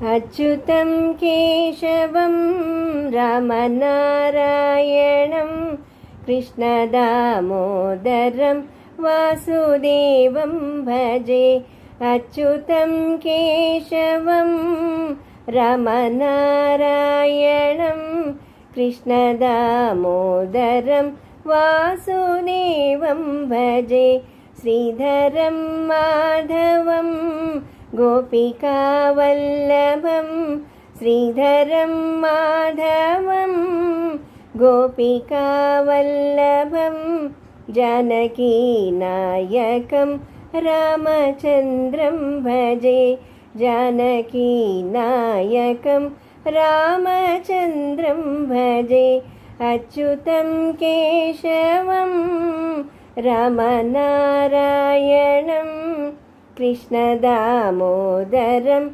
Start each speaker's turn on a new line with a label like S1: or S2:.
S1: अच्युतं केशवं रामनारायणं कृष्णदामोदरं वासुदेवं भजे। अच्युतं केशवं रामनारायणं कृष्णदामोदरं वासुदेवं भजे। श्रीधरं माधवं गोपिकावल्लभं श्रीधरं माधवं गोपिकावल्लभं जानकीनायकं रामचन्द्रं भजे। जानकीनायकं रामचन्द्रं भजे। अच्युतं केशवं रामनारायणं कृष्णदामोदरं